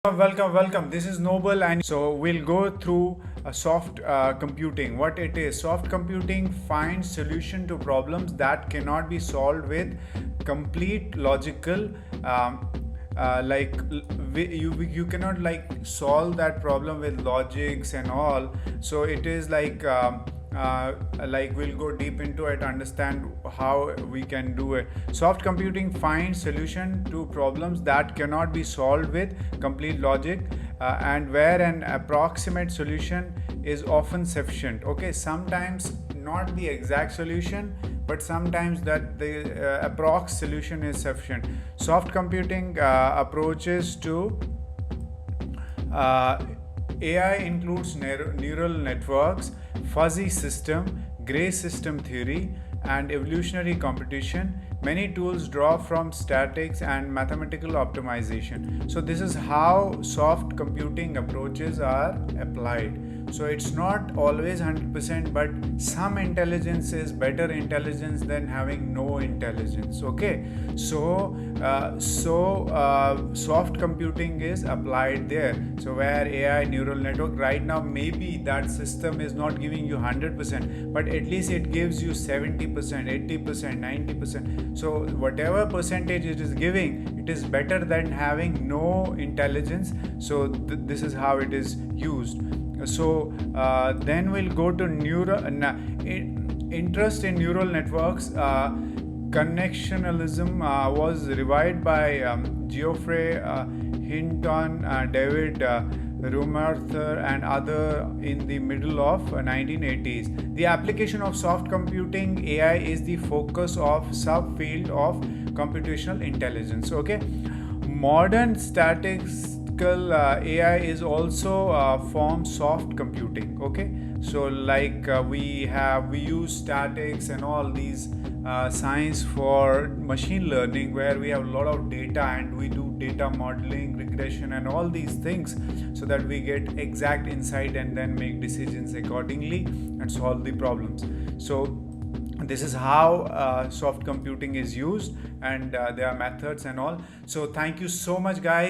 Welcome. This is Noble, and so we'll go through soft computing. What it is? Soft computing finds solution to problems that cannot be solved with complete logical. You cannot solve that problem with logics and all. So it is we'll go deep into it, understand how we can do it. Soft computing finds solution to problems that cannot be solved with complete logic, and where an approximate solution is often sufficient. Okay, sometimes not the exact solution, but sometimes that the approx solution is sufficient. Soft computing approaches to AI includes neural networks, fuzzy system, gray system theory, and evolutionary computation. Many tools draw from statics and mathematical optimization. So this is how soft computing approaches are applied. So it's not always 100%, but some intelligence is better intelligence than having no intelligence. Okay, so soft computing is applied there. So where AI neural network right now, maybe that system is not giving you 100%, but at least it gives you 70%, 80%, 90%. So whatever percentage it is giving, it is better than having no intelligence. So this is how it is used. So then we'll go to interest in neural networks. Connectionalism was revived by Geoffrey Hinton, David Rumarther, and other in the middle of 1980s. The application of soft computing AI is the focus of subfield of computational intelligence. Okay, modern statistical AI is also form soft computing. Okay, so we use statics and all these science for machine learning, where we have a lot of data and we do data modeling, regression, and all these things, so that we get exact insight and then make decisions accordingly and solve the problems. So this is how soft computing is used, and there are methods and all. So thank you so much, guys.